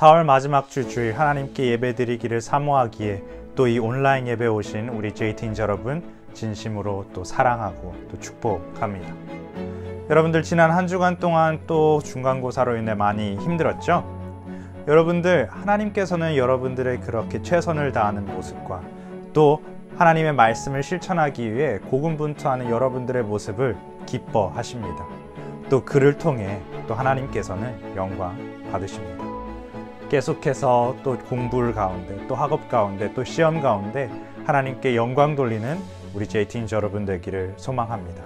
4월 마지막 주 주일 하나님께 예배드리기를 사모하기에 또 이 온라인 예배 오신 우리 JT인지 여러분 진심으로 또 사랑하고 또 축복합니다. 여러분들 지난 한 주간 동안 또 중간고사로 인해 많이 힘들었죠? 여러분들 하나님께서는 여러분들의 그렇게 최선을 다하는 모습과 또 하나님의 말씀을 실천하기 위해 고군분투하는 여러분들의 모습을 기뻐하십니다. 또 그를 통해 또 하나님께서는 영광 받으십니다. 계속해서 또 공부 가운데 또 학업 가운데 또 시험 가운데 하나님께 영광 돌리는 우리 JT인지 여러분 되기를 소망합니다.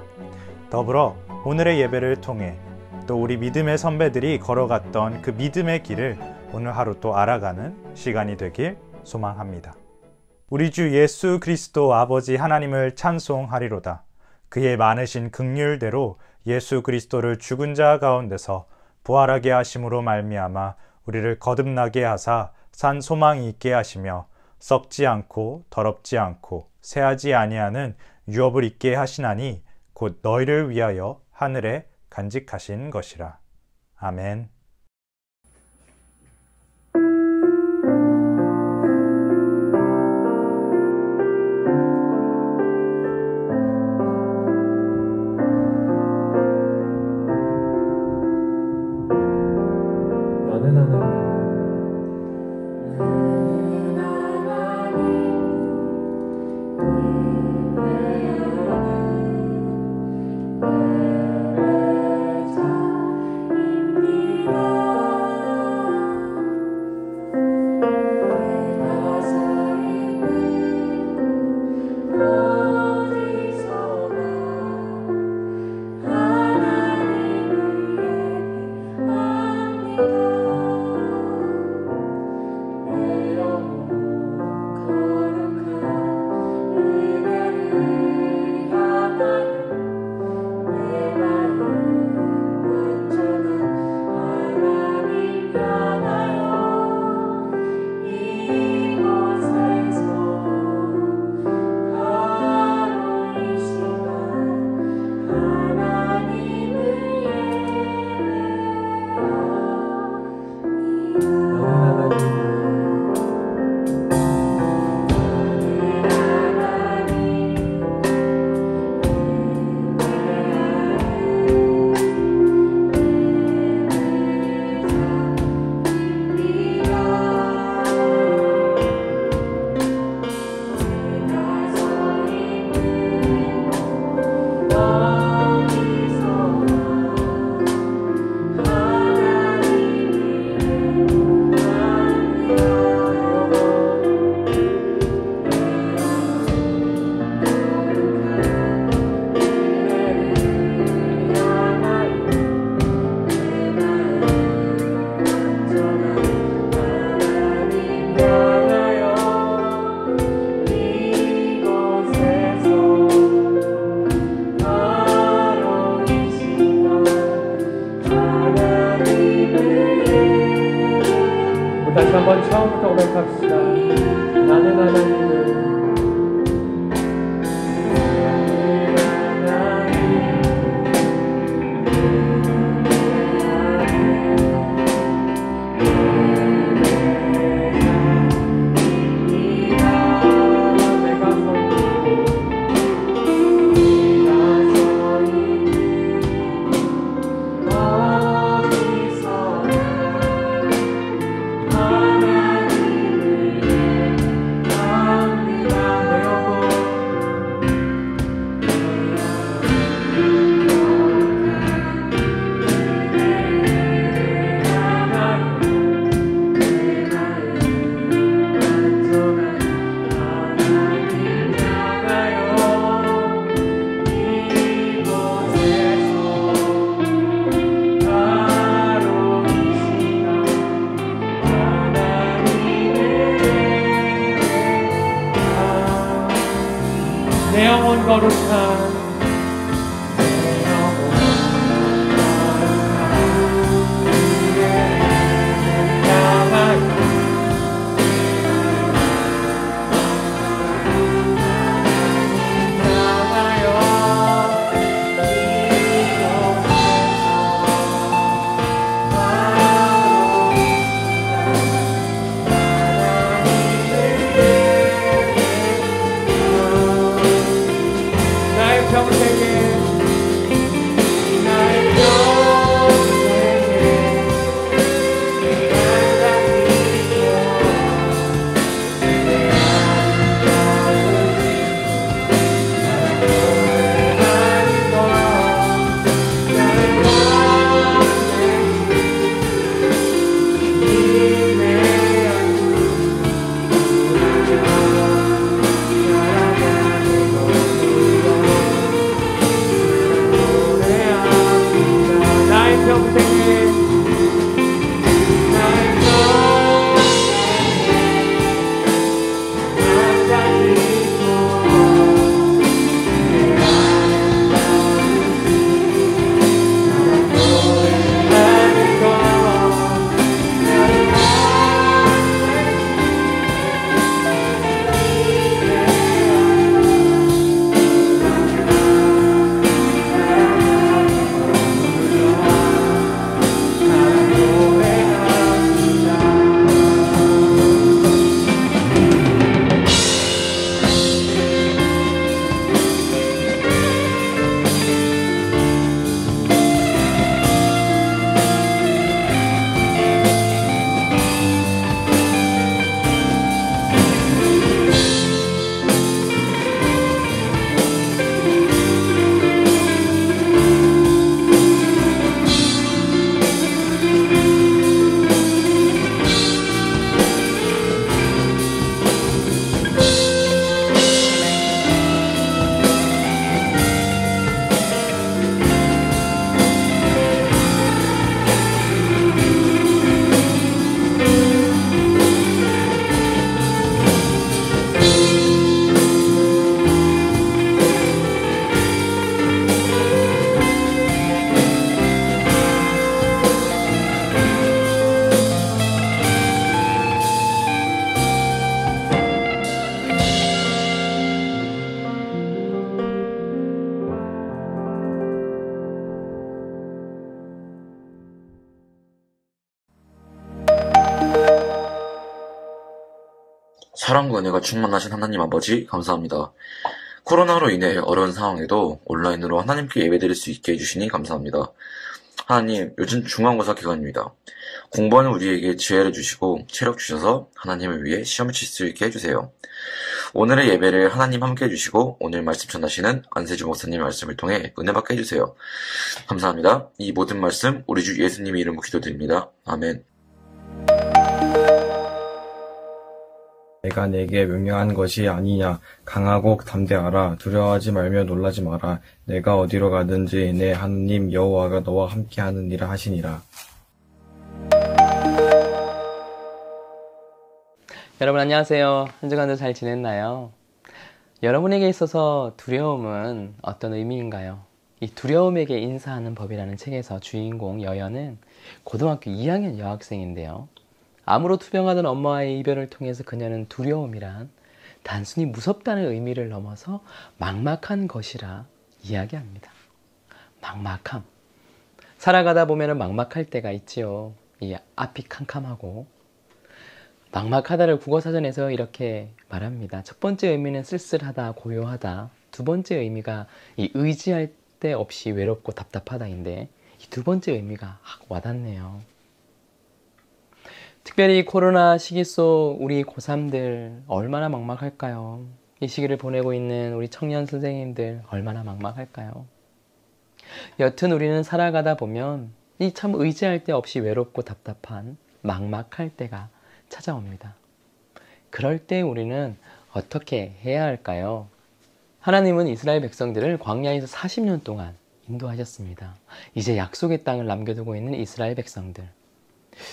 더불어 오늘의 예배를 통해 또 우리 믿음의 선배들이 걸어갔던 그 믿음의 길을 오늘 하루 또 알아가는 시간이 되길 소망합니다. 우리 주 예수 그리스도 아버지 하나님을 찬송하리로다. 그의 많으신 긍휼대로 예수 그리스도를 죽은 자 가운데서 부활하게 하심으로 말미암아 우리를 거듭나게 하사 산 소망이 있게 하시며 썩지 않고 더럽지 않고 새하지 아니하는 유업을 있게 하시나니 곧 너희를 위하여 하늘에 간직하신 것이라. 아멘. 다시 한번 처음부터 고백합시다. 나는 하나님을 내 영혼 거룩한 사랑과 은혜가 충만하신 하나님 아버지 감사합니다. 코로나로 인해 어려운 상황에도 온라인으로 하나님께 예배드릴 수 있게 해주시니 감사합니다. 하나님, 요즘 중간고사 기간입니다. 공부하는 우리에게 지혜를 주시고 체력 주셔서 하나님을 위해 시험을 칠 수 있게 해주세요. 오늘의 예배를 하나님 함께 해주시고 오늘 말씀 전하시는 안세주 목사님 말씀을 통해 은혜 받게 해주세요. 감사합니다. 이 모든 말씀 우리 주 예수님의 이름으로 기도드립니다. 아멘. 내가 내게 명령한 것이 아니냐. 강하고 담대하라. 두려워하지 말며 놀라지 마라. 내가 어디로 가든지 내 하나님 여호와가 너와 함께하느니라 하시니라. 여러분 안녕하세요. 한 주간도 잘 지냈나요? 여러분에게 있어서 두려움은 어떤 의미인가요? 이 두려움에게 인사하는 법이라는 책에서 주인공 여연은 고등학교 2학년 여학생인데요. 암으로 투병하던 엄마와의 이별을 통해서 그녀는 두려움이란 단순히 무섭다는 의미를 넘어서 막막한 것이라 이야기합니다. 막막함. 살아가다 보면 막막할 때가 있지요. 이 앞이 캄캄하고. 막막하다를 국어사전에서 이렇게 말합니다. 첫 번째 의미는 쓸쓸하다, 고요하다. 두 번째 의미가 이 의지할 데 없이 외롭고 답답하다인데 이 두 번째 의미가 와닿네요. 특별히 코로나 시기 속 우리 고3들 얼마나 막막할까요? 이 시기를 보내고 있는 우리 청년 선생님들 얼마나 막막할까요? 여튼 우리는 살아가다 보면 이 참 의지할 데 없이 외롭고 답답한 막막할 때가 찾아옵니다. 그럴 때 우리는 어떻게 해야 할까요? 하나님은 이스라엘 백성들을 광야에서 40년 동안 인도하셨습니다. 이제 약속의 땅을 남겨두고 있는 이스라엘 백성들.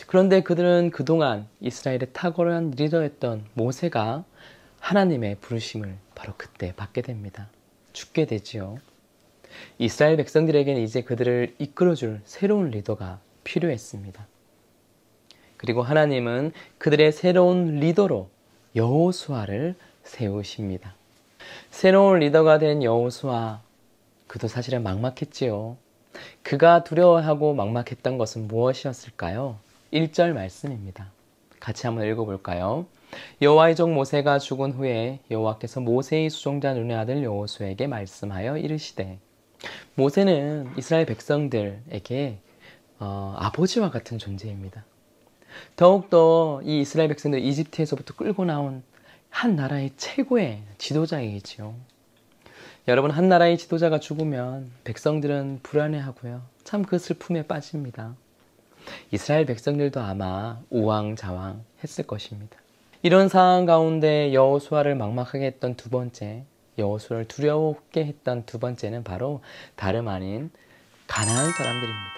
그런데 그들은 그동안 이스라엘의 탁월한 리더였던 모세가 하나님의 부르심을 바로 그때 받게 됩니다. 죽게 되지요. 이스라엘 백성들에게는 이제 그들을 이끌어줄 새로운 리더가 필요했습니다. 그리고 하나님은 그들의 새로운 리더로 여호수아를 세우십니다. 새로운 리더가 된 여호수아, 그도 사실은 막막했지요. 그가 두려워하고 막막했던 것은 무엇이었을까요? 1절 말씀입니다. 같이 한번 읽어볼까요? 여호와의 종 모세가 죽은 후에 여호와께서 모세의 수종자 눈의 아들 여호수아에게 말씀하여 이르시되. 모세는 이스라엘 백성들에게 아버지와 같은 존재입니다. 더욱더 이 이스라엘 백성들 이집트에서부터 끌고 나온 한 나라의 최고의 지도자이지요. 여러분, 한 나라의 지도자가 죽으면 백성들은 불안해하고요. 참 그 슬픔에 빠집니다. 이스라엘 백성들도 아마 우왕좌왕 했을 것입니다. 이런 상황 가운데 여호수아를 막막하게 했던 두 번째, 여호수아를 두려웠게 했던 두 번째는 바로 다름 아닌 가나안 사람들입니다.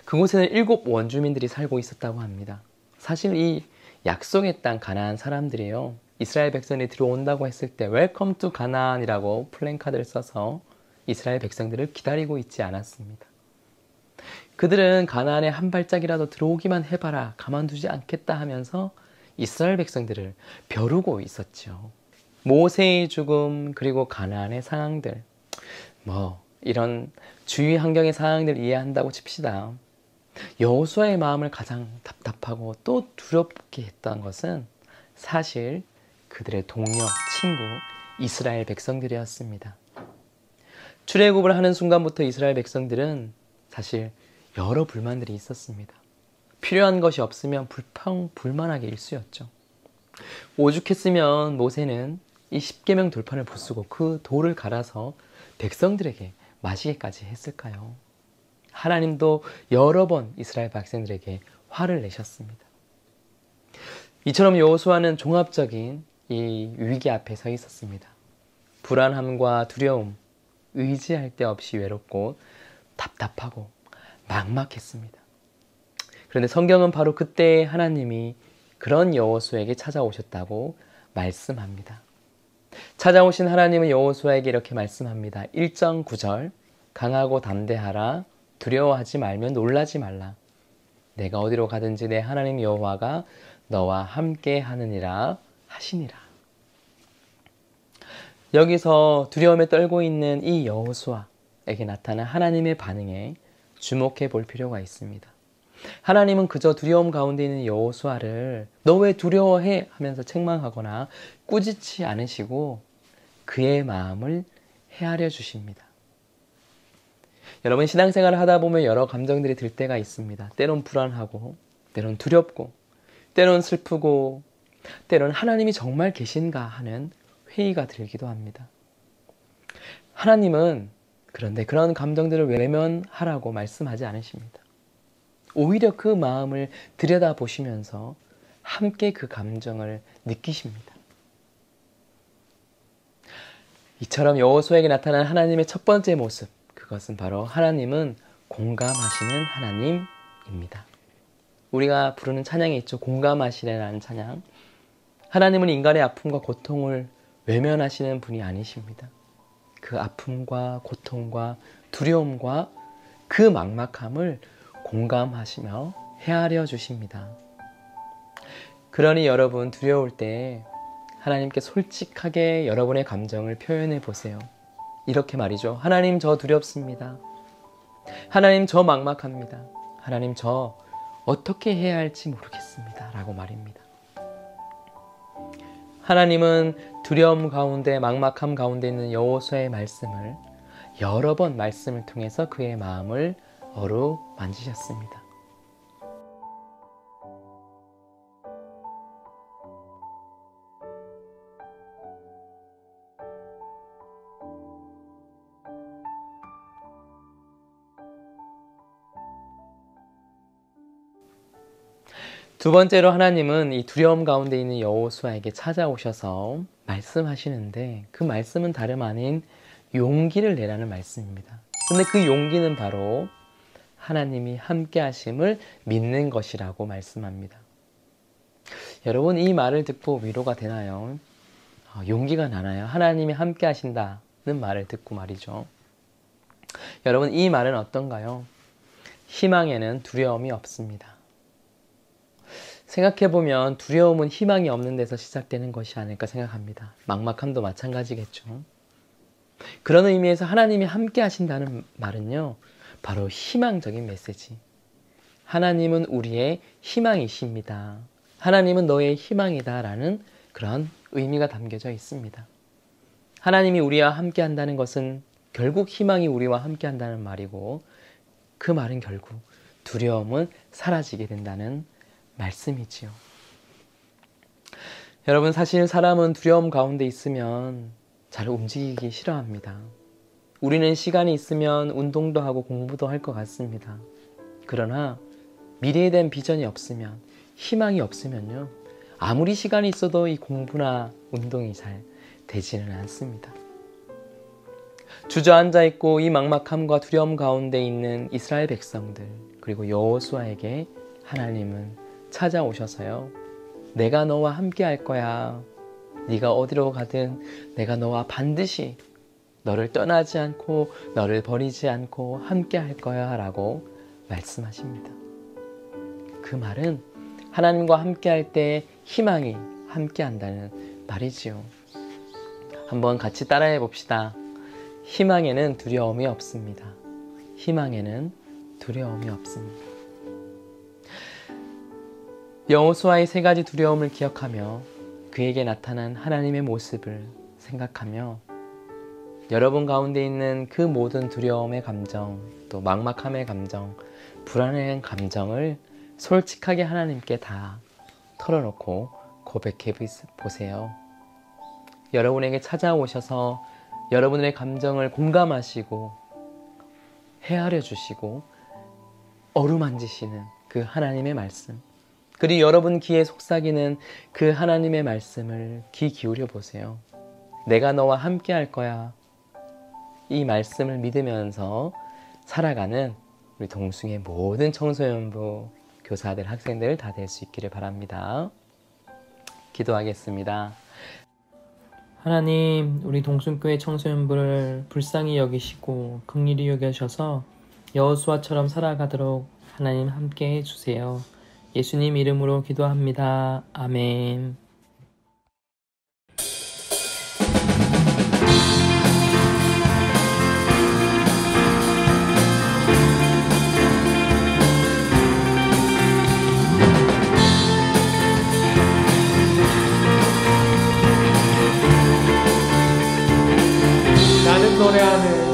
그곳에는 7 원주민들이 살고 있었다고 합니다. 사실 이 약속의 땅 가나안 사람들이요, 이스라엘 백성이 들어온다고 했을 때 웰컴 투 가나안이라고 플랜카드를 써서 이스라엘 백성들을 기다리고 있지 않았습니다. 그들은 가나안에 한 발짝이라도 들어오기만 해봐라, 가만두지 않겠다 하면서 이스라엘 백성들을 벼르고 있었죠. 모세의 죽음, 그리고 가나안의 상황들, 이런 주위 환경의 상황들을 이해한다고 칩시다. 여호수아의 마음을 가장 답답하고 또 두렵게 했던 것은 사실 그들의 동료, 친구 이스라엘 백성들이었습니다. 출애굽을 하는 순간부터 이스라엘 백성들은 사실 여러 불만들이 있었습니다. 필요한 것이 없으면 불평불만하게 일쑤였죠. 오죽했으면 모세는 이 십계명 돌판을 부수고 그 돌을 갈아서 백성들에게 마시게까지 했을까요? 하나님도 여러 번 이스라엘 백성들에게 화를 내셨습니다. 이처럼 여호수아는 종합적인 이 위기 앞에 서 있었습니다. 불안함과 두려움, 의지할 데 없이 외롭고 답답하고 막막했습니다. 그런데 성경은 바로 그때 하나님이 그런 여호수아에게 찾아오셨다고 말씀합니다. 찾아오신 하나님은 여호수아에게 이렇게 말씀합니다. 1장 9절, 강하고 담대하라. 두려워하지 말며 놀라지 말라. 내가 어디로 가든지 내 하나님 여호와가 너와 함께 하느니라 하시니라. 여기서 두려움에 떨고 있는 이 여호수아에게 나타난 하나님의 반응에 주목해 볼 필요가 있습니다. 하나님은 그저 두려움 가운데 있는 여호수아를 너 왜 두려워해? 하면서 책망하거나 꾸짖지 않으시고 그의 마음을 헤아려 주십니다. 여러분, 신앙생활을 하다 보면 여러 감정들이 들 때가 있습니다. 때론 불안하고, 때론 두렵고, 때론 슬프고, 때론 하나님이 정말 계신가 하는 회의가 들기도 합니다. 하나님은 그런데 그런 감정들을 외면하라고 말씀하지 않으십니다. 오히려 그 마음을 들여다보시면서 함께 그 감정을 느끼십니다. 이처럼 여호수아에게 나타난 하나님의 첫 번째 모습, 그것은 바로 하나님은 공감하시는 하나님입니다. 우리가 부르는 찬양이 있죠. 공감하시라는 찬양. 하나님은 인간의 아픔과 고통을 외면하시는 분이 아니십니다. 그 아픔과 고통과 두려움과 그 막막함을 공감하시며 헤아려 주십니다. 그러니 여러분, 두려울 때 하나님께 솔직하게 여러분의 감정을 표현해 보세요. 이렇게 말이죠. 하나님, 저 두렵습니다. 하나님, 저 막막합니다. 하나님, 저 어떻게 해야 할지 모르겠습니다. 라고 말입니다. 하나님은 두려움 가운데, 막막함 가운데 있는 여호수아의 말씀을 여러 번 말씀을 통해서 그의 마음을 어루만지셨습니다. 두 번째로 하나님은 이 두려움 가운데 있는 여호수아에게 찾아오셔서 말씀하시는데 그 말씀은 다름 아닌 용기를 내라는 말씀입니다. 근데 그 용기는 바로 하나님이 함께 하심을 믿는 것이라고 말씀합니다. 여러분, 이 말을 듣고 위로가 되나요? 용기가 나나요? 하나님이 함께 하신다는 말을 듣고 말이죠. 여러분, 이 말은 어떤가요? 희망에는 두려움이 없습니다. 생각해보면 두려움은 희망이 없는 데서 시작되는 것이 아닐까 생각합니다. 막막함도 마찬가지겠죠. 그런 의미에서 하나님이 함께 하신다는 말은요, 바로 희망적인 메시지. 하나님은 우리의 희망이십니다. 하나님은 너의 희망이다 라는 그런 의미가 담겨져 있습니다. 하나님이 우리와 함께 한다는 것은 결국 희망이 우리와 함께 한다는 말이고, 그 말은 결국 두려움은 사라지게 된다는 말씀이지요. 여러분, 사실 사람은 두려움 가운데 있으면 잘 움직이기 싫어합니다. 우리는 시간이 있으면 운동도 하고 공부도 할 것 같습니다. 그러나 미래에 대한 비전이 없으면, 희망이 없으면요, 아무리 시간이 있어도 이 공부나 운동이 잘 되지는 않습니다. 주저앉아 있고 이 막막함과 두려움 가운데 있는 이스라엘 백성들, 그리고 여호수아에게 하나님은 찾아오셔서요, 내가 너와 함께 할 거야. 네가 어디로 가든 내가 너와 반드시 너를 떠나지 않고 너를 버리지 않고 함께 할 거야 라고 말씀하십니다. 그 말은 하나님과 함께 할 때 희망이 함께 한다는 말이지요. 한번 같이 따라해 봅시다. 희망에는 두려움이 없습니다. 희망에는 두려움이 없습니다. 여호수아의 세 가지 두려움을 기억하며 그에게 나타난 하나님의 모습을 생각하며 여러분 가운데 있는 그 모든 두려움의 감정, 또 막막함의 감정, 불안한 감정을 솔직하게 하나님께 다 털어놓고 고백해 보세요. 여러분에게 찾아오셔서 여러분의 감정을 공감하시고 헤아려 주시고 어루만지시는 그 하나님의 말씀, 그리고 여러분 귀에 속삭이는 그 하나님의 말씀을 귀 기울여 보세요. 내가 너와 함께 할 거야. 이 말씀을 믿으면서 살아가는 우리 동숭의 모든 청소년부 교사들, 학생들 다 될 수 있기를 바랍니다. 기도하겠습니다. 하나님, 우리 동순교회 청소년부를 불쌍히 여기시고 긍휼히 여겨셔서 여호수아처럼 살아가도록 하나님 함께 해주세요. 예수님 이름으로 기도합니다. 아멘. 노래하네.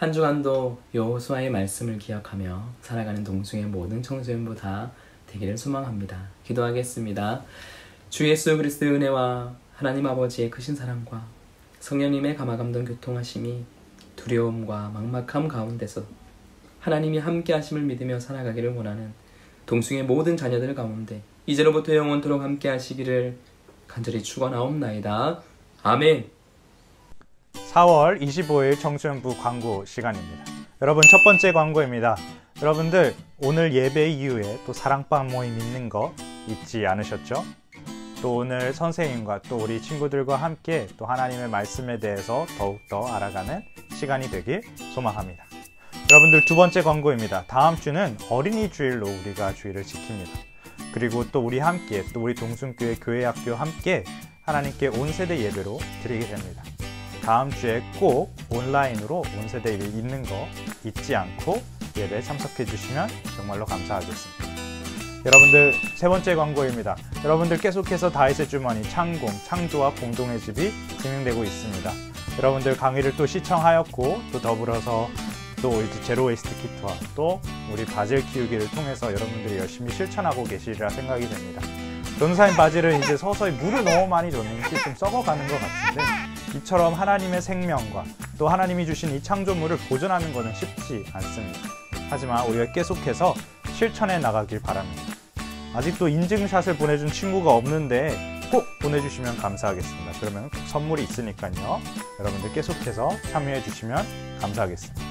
한 주간도 여호수아의 말씀을 기억하며 살아가는 동숭의 모든 청소년부 다 되기를 소망합니다. 기도하겠습니다. 주 예수 그리스도의 은혜와 하나님 아버지의 크신 사랑과 성령님의 감화감동 교통하심이 두려움과 막막함 가운데서 하나님이 함께 하심을 믿으며 살아가기를 원하는 동숭의 모든 자녀들 가운데 이제로부터 영원토록 함께 하시기를 간절히 축원하옵나이다. 아멘. 4월 25일 청소년부 광고 시간입니다. 여러분, 첫 번째 광고입니다. 여러분들, 오늘 예배 이후에 또 사랑방 모임 있는 거 잊지 않으셨죠? 또 오늘 선생님과 또 우리 친구들과 함께 또 하나님의 말씀에 대해서 더욱더 알아가는 시간이 되길 소망합니다. 여러분들, 두 번째 광고입니다. 다음 주는 어린이 주일로 우리가 주일을 지킵니다. 그리고 또 우리 함께, 또 우리 동순교회 교회학교 함께 하나님께 온세대 예배로 드리게 됩니다. 다음 주에 꼭 온라인으로 온세대 예배 있는 거 잊지 않고 예배에 참석해 주시면 정말로 감사하겠습니다. 여러분들, 세 번째 광고입니다. 여러분들, 계속해서 다윗의 주머니 창공, 창조와 공동의 집이 진행되고 있습니다. 여러분들 강의를 또 시청하였고 또 더불어서 또 이제 제로 웨이스트 키트와 또 우리 바질 키우기를 통해서 여러분들이 열심히 실천하고 계시리라 생각이 됩니다. 변호사님, 바질은 이제 서서히 물을 너무 많이 줬는지 좀 썩어가는 것 같은데 이처럼 하나님의 생명과 또 하나님이 주신 이 창조물을 보존하는 것은 쉽지 않습니다. 하지만 우리가 계속해서 실천해 나가길 바랍니다. 아직도 인증샷을 보내준 친구가 없는데 꼭 보내주시면 감사하겠습니다. 그러면 선물이 있으니까요. 여러분들 계속해서 참여해 주시면 감사하겠습니다.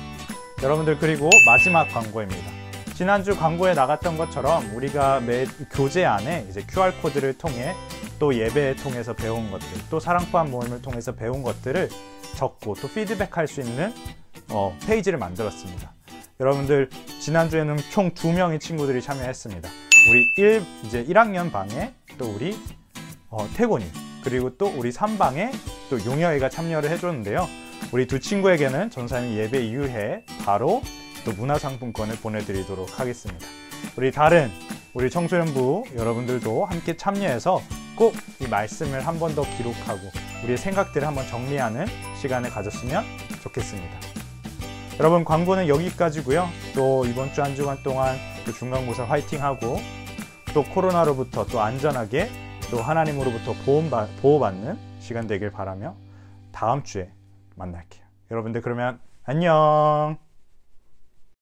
여러분들, 그리고 마지막 광고입니다. 지난주 광고에 나갔던 것처럼 우리가 매 교재 안에 이제 QR코드를 통해 또 예배에 통해서 배운 것들, 또 사랑방 모임을 통해서 배운 것들을 적고 또 피드백할 수 있는 페이지를 만들었습니다. 여러분들, 지난주에는 총 2명의 친구들이 참여했습니다. 우리 이제 1학년 방에 또 우리 태곤이, 그리고 또 우리 3방에 또 용여이가 참여를 해줬는데요. 우리 두 친구에게는 전사님 예배 이후에 바로 또 문화상품권을 보내드리도록 하겠습니다. 우리 청소년부 여러분들도 함께 참여해서 꼭 이 말씀을 한 번 더 기록하고 우리의 생각들을 한번 정리하는 시간을 가졌으면 좋겠습니다. 여러분, 광고는 여기까지고요. 또 이번 주 한 주간 동안 또 중간고사 화이팅하고 또 코로나로부터 또 안전하게 또 하나님으로부터 보호받는 시간 되길 바라며 다음 주에 만날게요. 여러분들, 그러면 안녕.